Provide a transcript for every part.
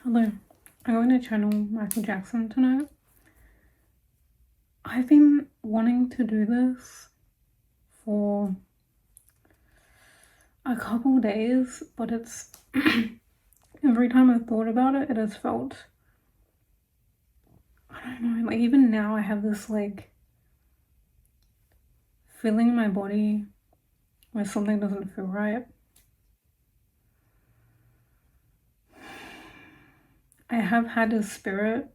Hello, I'm going to channel Michael Jackson tonight. I've been wanting to do this for a couple days, but it's every time I've thought about it, it has felt, I don't know, like even now I have this like feeling in my body where something doesn't feel right. I have had a spirit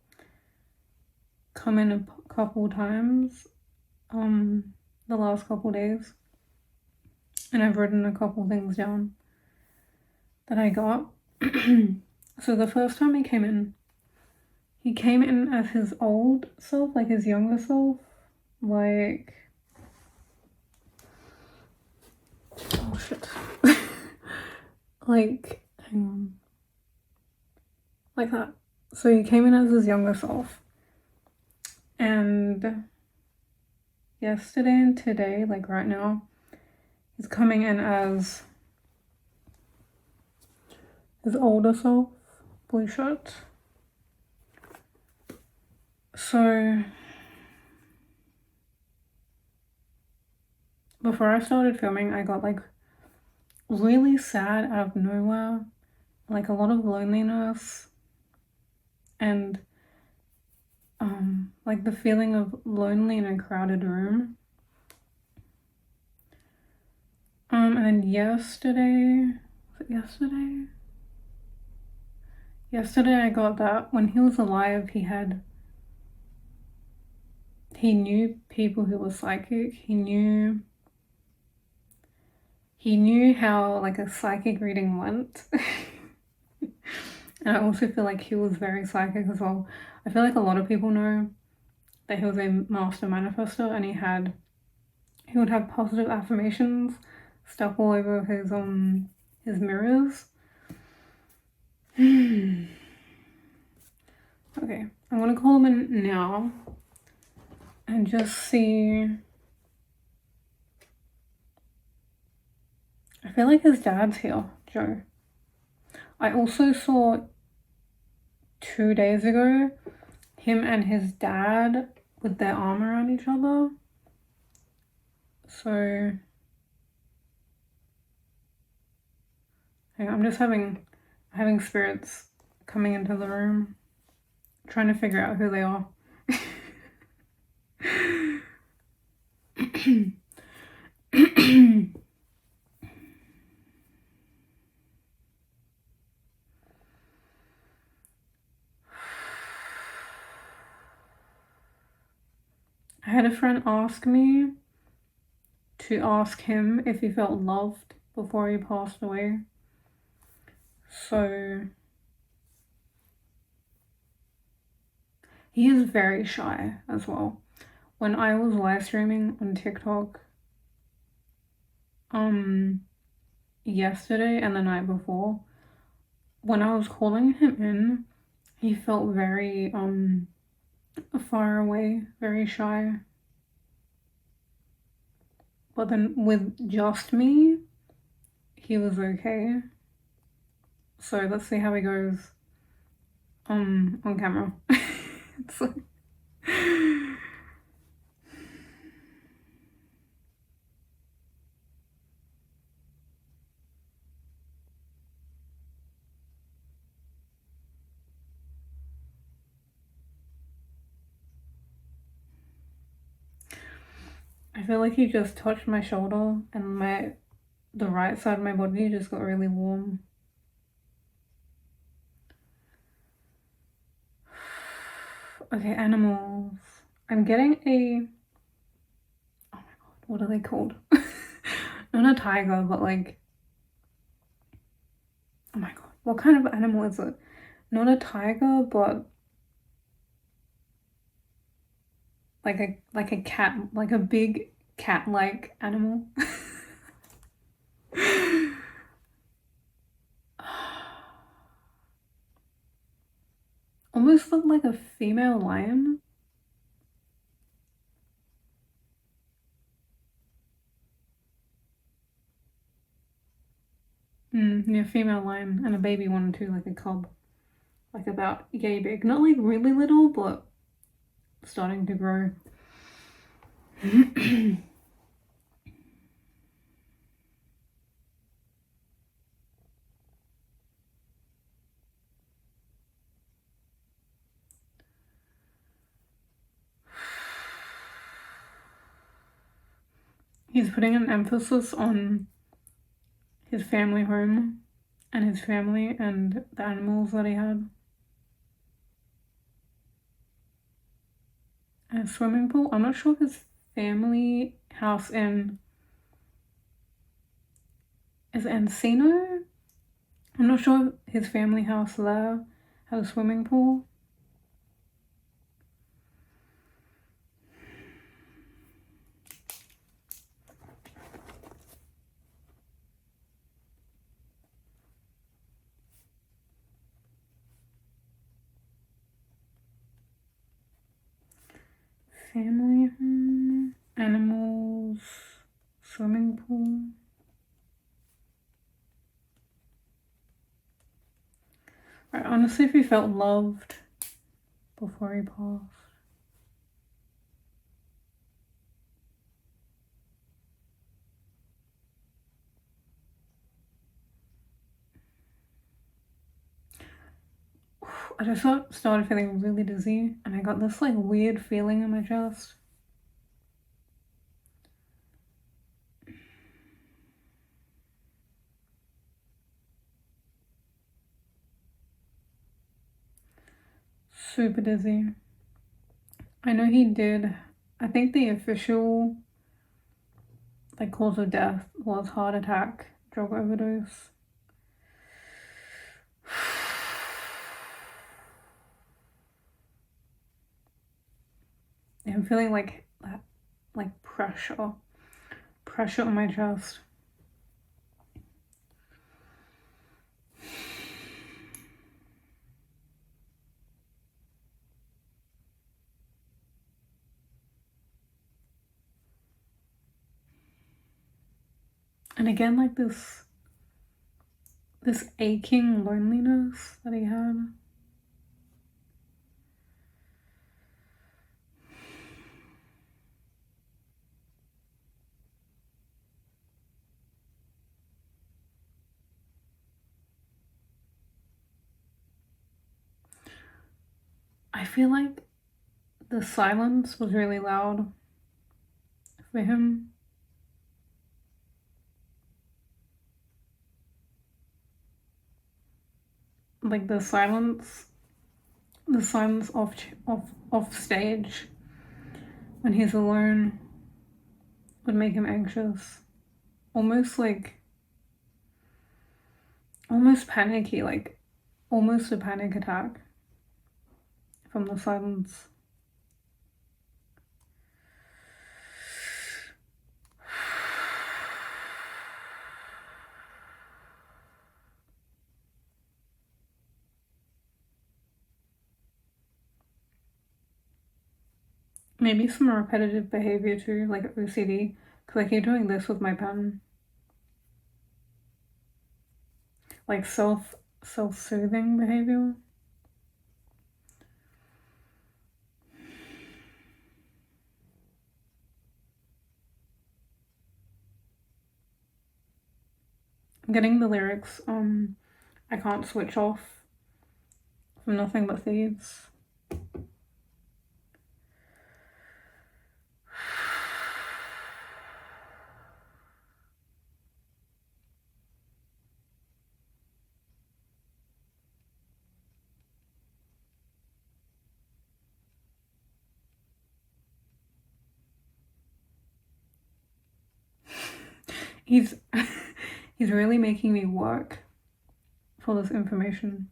come in a couple times the last couple days, and I've written a couple things down that I got. So the first time he came in as his old self, like his younger self, like, oh shit, like, hang on, like that. So he came in as his younger self, and yesterday and today, like right now, he's coming in as his older self, blue shirt. So before I started filming, I got like really sad out of nowhere, like a lot of loneliness, and like the feeling of lonely in a crowded room. And then yesterday I got that when he was alive, he knew people who were psychic. He knew how like a psychic reading went. And I also feel like he was very psychic as well. I feel like a lot of people know that he was a master manifestor, and he would have positive affirmations stuck all over his mirrors. Okay, I'm gonna call him in now and just see. I feel like his dad's here, Joe. I also saw 2 days ago him and his dad with their arm around each other. So hang on, I'm just having spirits coming into the room, trying to figure out who they are. I had a friend ask me to ask him if he felt loved before he passed away. So he is very shy as well. When I was live streaming on TikTok yesterday and the night before, when I was calling him in, he felt very far away, very shy. But then with just me, he was okay. So let's see how he goes on camera. It's like... I feel like he just touched my shoulder, and the right side of my body just got really warm. Okay, animals. I'm getting a... oh my god, what are they called? Not a tiger, but like... oh my god, what kind of animal is it? Not a tiger, but like a cat, like a big cat-like animal. Almost looked like a female lion. Yeah, female lion, and a baby one too, like a cub. like about yay big. Not like really little, but starting to grow. He's putting an emphasis on his family home and his family and the animals that he had. And a swimming pool. I'm not sure if his family house in is it Encino? I'm not sure if his family house there had a swimming pool. Family home, animals, swimming pool. I honestly, if he felt loved before he passed. I just started feeling really dizzy, and I got this like weird feeling in my chest. Super dizzy. I know he did. I think the official like cause of death was heart attack, drug overdose. I'm feeling like that, like pressure on my chest. And again, like this aching loneliness that he had. I feel like the silence was really loud for him. Like the silence off stage when he's alone would make him anxious, almost panicky, like almost a panic attack from the silence. Maybe some repetitive behavior too, like OCD, because I keep doing this with my pen. Like self-soothing behavior. I'm getting the lyrics, I can't switch off from Nothing But Thieves. He's he's really making me work for this information.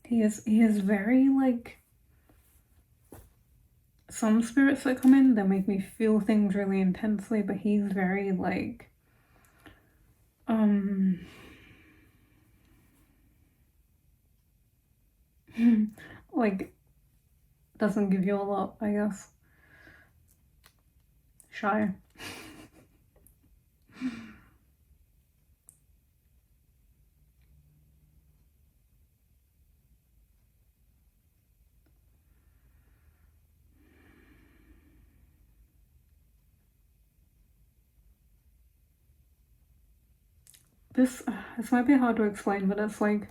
He is very like, some spirits that come in that make me feel things really intensely, but he's very like like doesn't give you a lot, I guess. Shy. this might be hard to explain, but it's like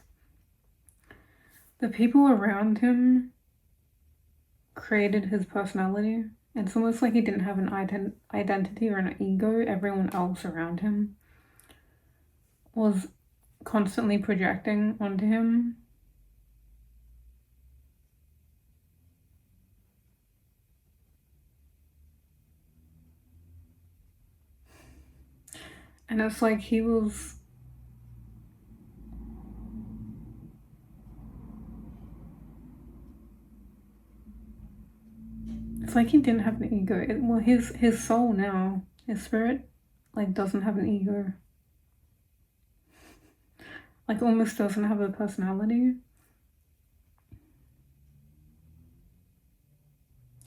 the people around him created his personality. It's almost like he didn't have an identity or an ego. Everyone else around him was constantly projecting onto him. And it's like he was... It's like he didn't have an ego. Well, his soul now, his spirit, like, doesn't have an ego. Like, almost doesn't have a personality.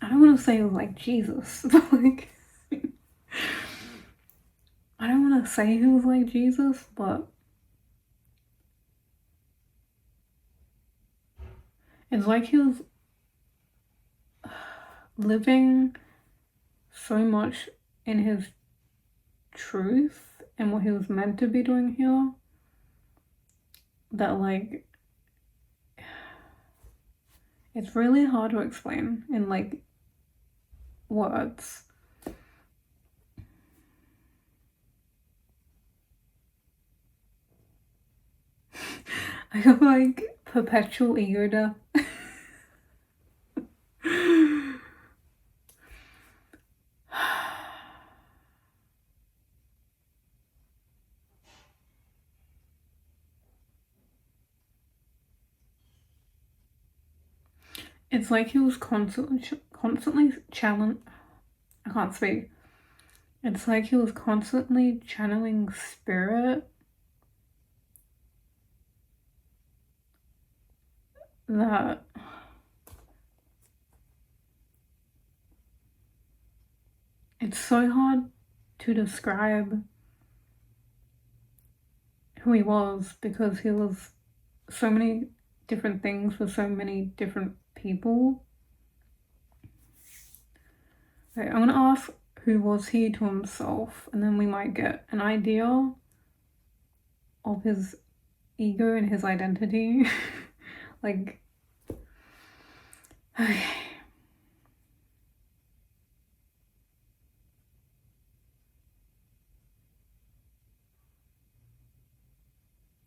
I don't want to say it was like Jesus, but like... I don't want to say he was like Jesus, but... It's like he was living so much in his truth and what he was meant to be doing here that, like, it's really hard to explain in, like, words. I have, like, perpetual ego death. It's like he was constantly challenged. I can't speak. It's like he was constantly channeling spirit that it's so hard to describe who he was, because he was so many different things for so many different people. Okay, I'm gonna ask, who was he to himself, and then we might get an idea of his ego and his identity. Like, okay.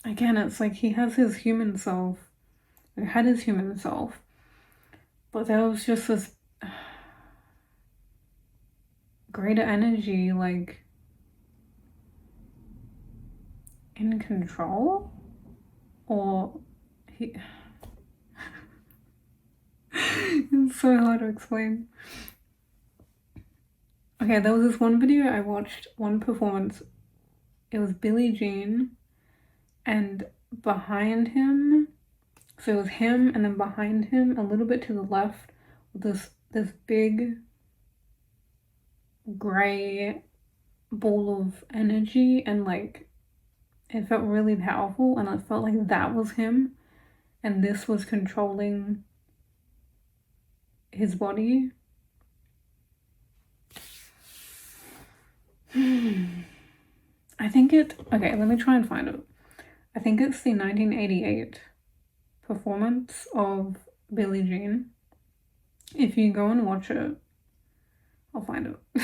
Again, it's like he has his human self, or had his human self, but there was just this greater energy, like, in control, or he... It's so hard to explain. Okay, there was this one video I watched, one performance. It was Billie Jean, and behind him, so it was him, and then behind him, a little bit to the left, this big gray ball of energy, and like, it felt really powerful, and I felt like that was him, and this was controlling his body. I think okay, let me try and find it. I think it's the 1988 performance of Billie Jean. If you go and watch it, I'll find it.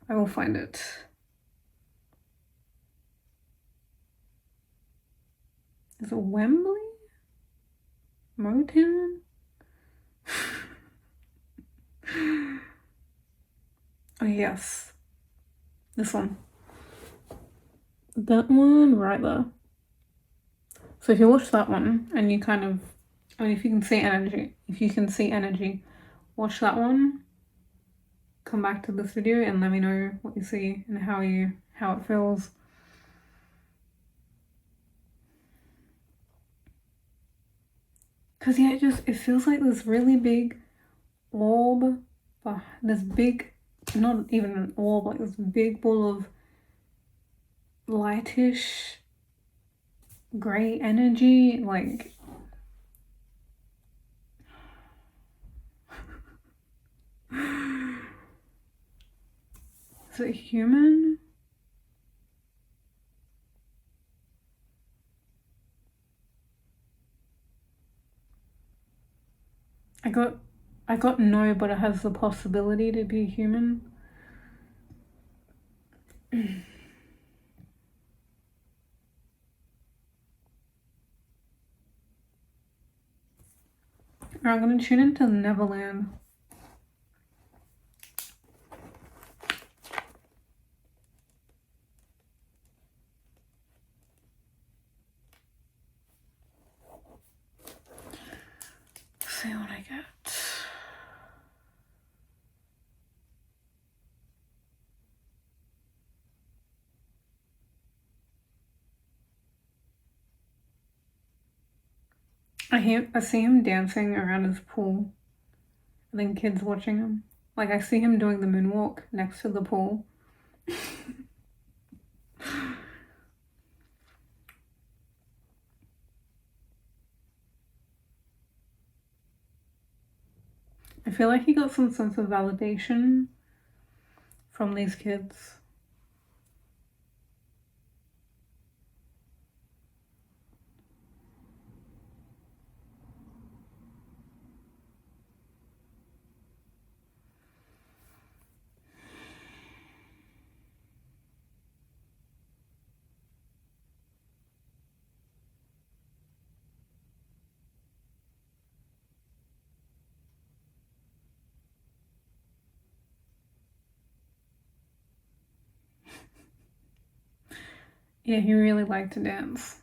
I will find it. Is it Wembley? Motown? Oh yes, this one. That one right there. So if you watch that one and you kind of, I mean, if you can see energy, watch that one, come back to this video and let me know what you see and how it feels. Cause yeah, it feels like this really big orb, this big, not even an orb, like this big ball of lightish gray energy, like is it human? I got no, but it has the possibility to be human. I'm gonna tune into Neverland. See what I get. I see him dancing around his pool. And then kids watching him. Like, I see him doing the moonwalk next to the pool. I feel like he got some sense of validation from these kids. Yeah, he really liked to dance.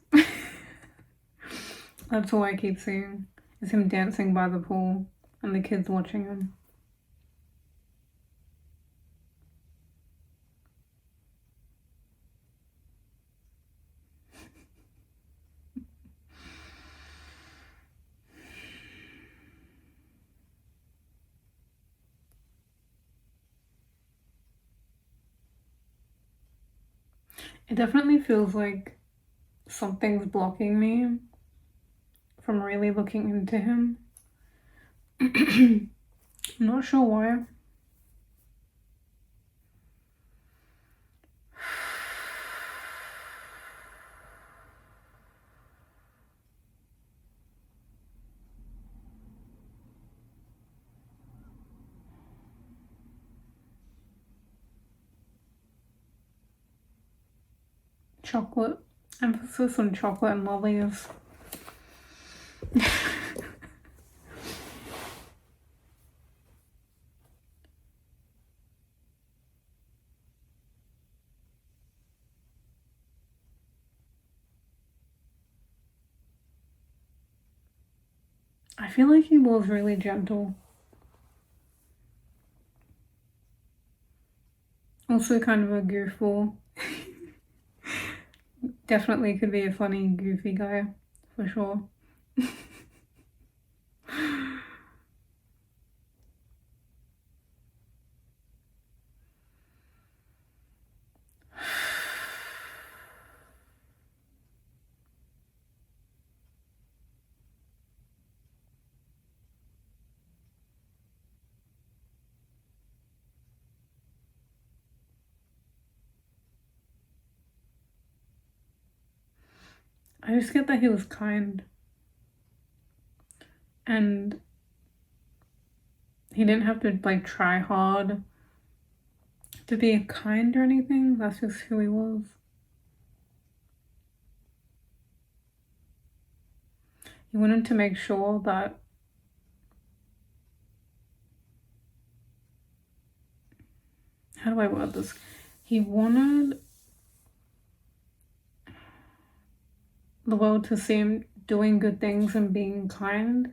That's all I keep seeing, is him dancing by the pool and the kids watching him. It definitely feels like something's blocking me from really looking into him. I'm not sure why. Chocolate. Emphasis on chocolate and lollies. I feel like he was really gentle. Also kind of a goofball. Definitely could be a funny, goofy guy, for sure. I just get that he was kind. And he didn't have to, like, try hard to be kind or anything. That's just who he was. He wanted to make sure that how do I word this? He wanted the world to see him doing good things and being kind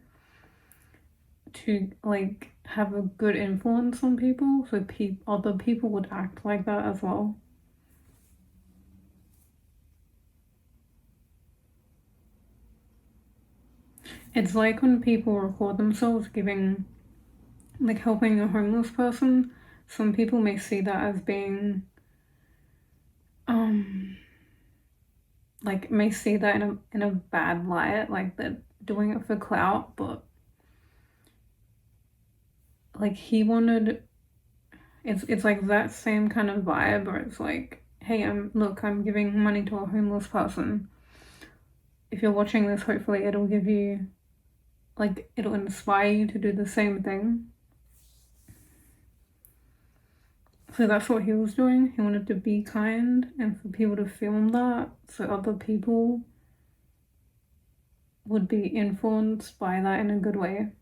to, like, have a good influence on people, so other people would act like that as well. It's like when people record themselves giving, like, helping a homeless person. Some people may see that as being, like, may see that in a bad light, like they're doing it for clout, but like he wanted, it's like that same kind of vibe where it's like, hey, I'm giving money to a homeless person. If you're watching this, hopefully it'll give you like it'll inspire you to do the same thing. So that's what he was doing. He wanted to be kind and for people to film that so other people would be influenced by that in a good way.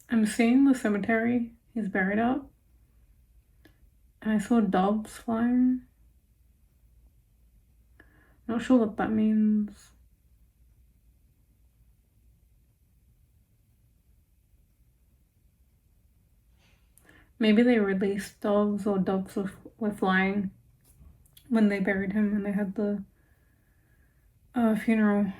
I'm seeing the cemetery he's buried at, and I saw doves flying. Not sure what that means. Maybe they released doves, or doves were flying when they buried him and they had the funeral.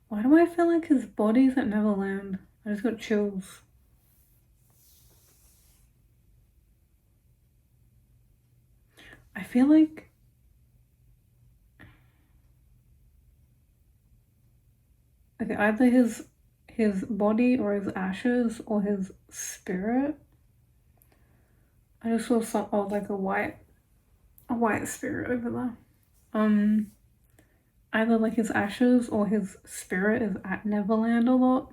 Why do I feel like his body's at Neverland? I just got chills. I feel like okay, either his body or his ashes or his spirit. I just saw like a white spirit over there. Either like his ashes or his spirit is at Neverland a lot.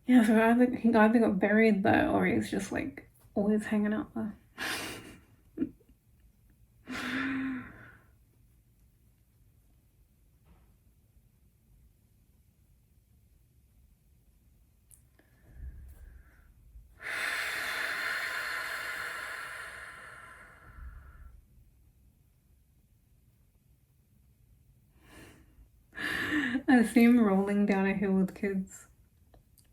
Yeah, so he either got buried there or he's just like always hanging out there. I see him rolling down a hill with kids,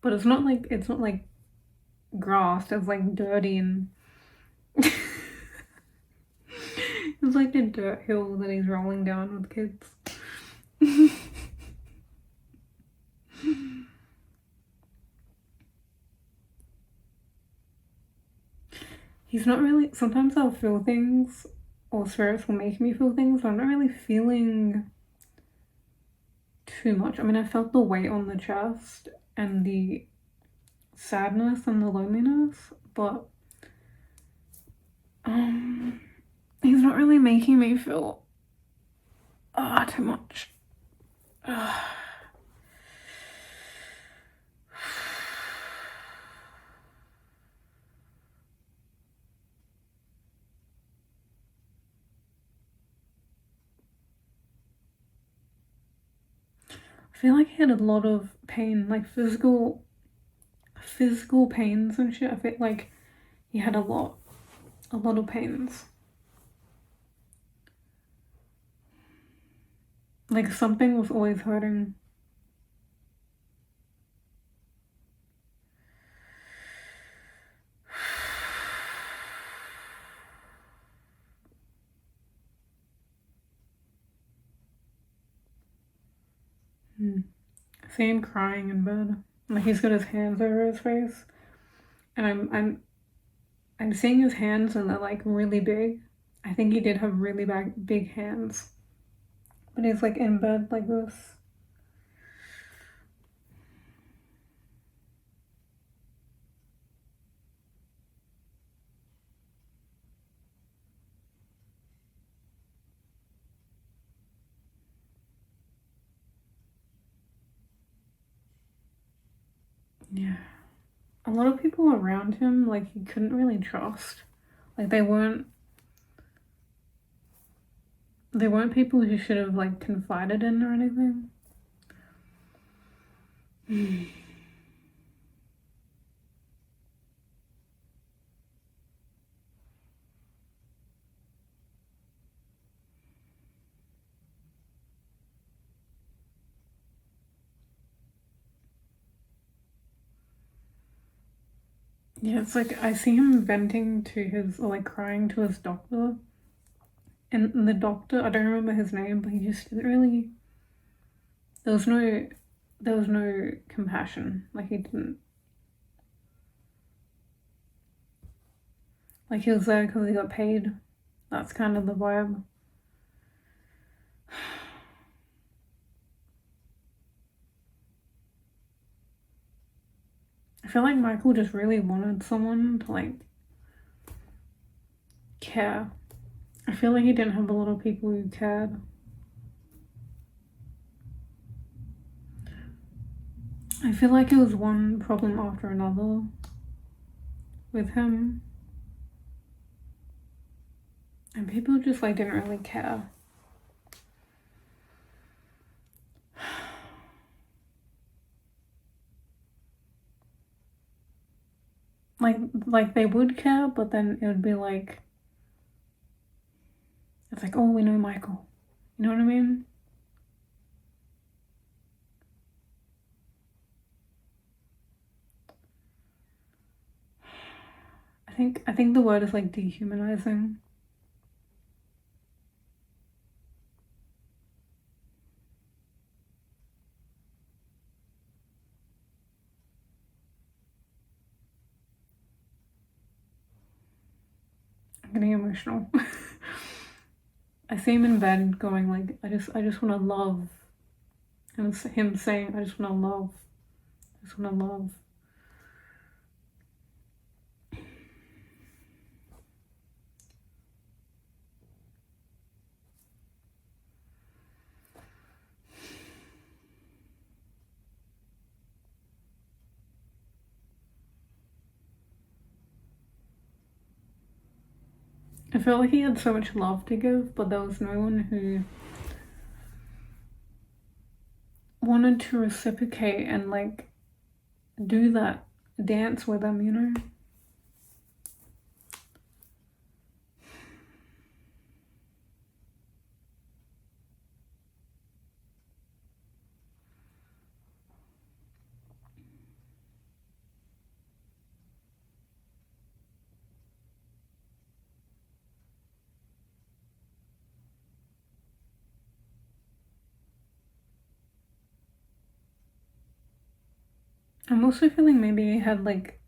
but it's not like grass. It's like dirty and it's like a dirt hill that he's rolling down with kids. He's not really. Sometimes I'll feel things, or spirits will make me feel things, but I'm not really feeling too much. I mean, I felt the weight on the chest and the sadness and the loneliness, but he's not really making me feel too much. I feel like he had a lot of pain, like physical pains and shit. I feel like he had a lot of pains. Like something was always hurting. I see him crying in bed. Like he's got his hands over his face, and I'm seeing his hands and they're like really big. I think he did have really big hands, but he's like in bed like this. Yeah. A lot of people around him, like, he couldn't really trust. Like, they weren't people he should have, like, confided in or anything. Yeah, it's like I see him venting to his, or like crying to his doctor. And the doctor, I don't remember his name, but he just didn't really. There was no, there was no compassion. Like he didn't. Like he was there because he got paid. That's kind of the vibe. I feel like Michael just really wanted someone to like care. I feel like he didn't have a lot of people who cared. I feel like it was one problem after another with him. And people just like didn't really care. Like they would care, but then it would be like, it's like, oh, we know Michael. You know what I mean? I think the word is like dehumanizing. I'm getting emotional. I see him in bed going like, I just want to love. And him saying, I just want to love. I just want to love. I felt like he had so much love to give, but there was no one who wanted to reciprocate and like do that dance with him, you know? I'm also feeling maybe he had like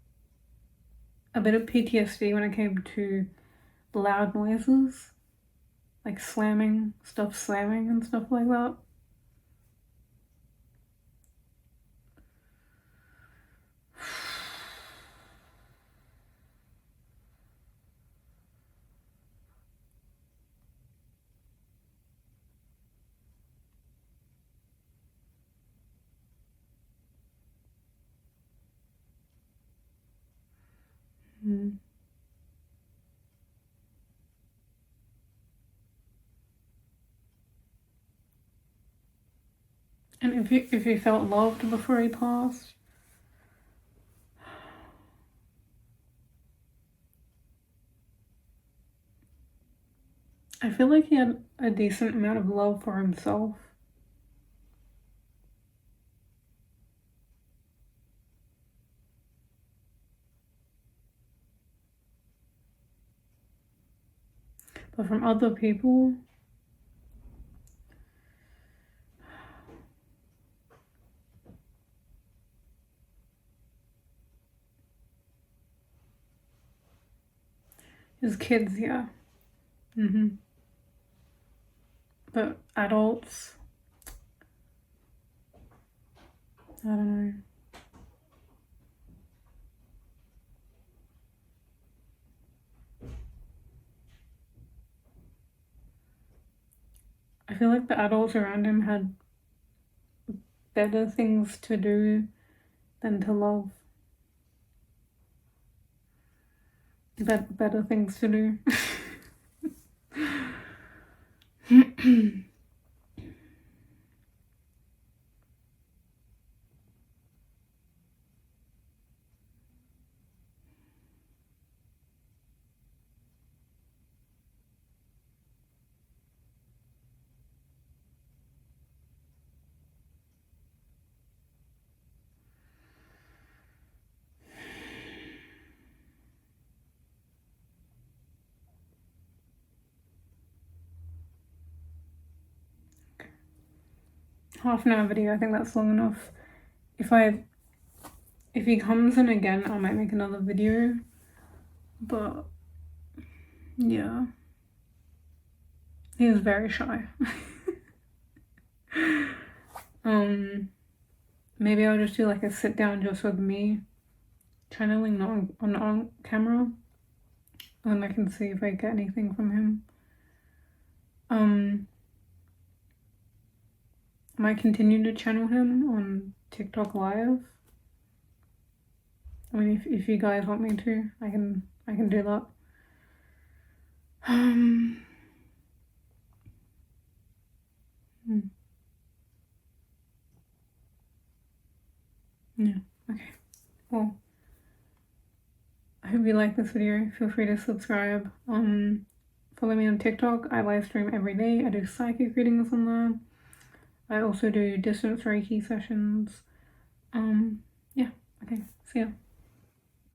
a bit of PTSD when it came to loud noises, like slamming, stuff slamming and stuff like that. Mm. And if he felt loved before he passed, I feel like he had a decent amount of love for himself. But from other people, his kids, yeah. But adults, I don't know. I feel like the adults around him had better things to do than to love. Better things to do. half an hour video. I think that's long enough. If he comes in again, I might make another video. But yeah, he is very shy. Maybe I'll just do like a sit down just with me, channeling on camera, and I can see if I get anything from him. I might continue to channel him on TikTok Live. I mean, if you guys want me to, I can do that. Yeah, okay. Well, I hope you like this video. Feel free to subscribe. Follow me on TikTok. I live stream every day. I do psychic readings on there. I also do distance Reiki sessions. Yeah, okay. See ya.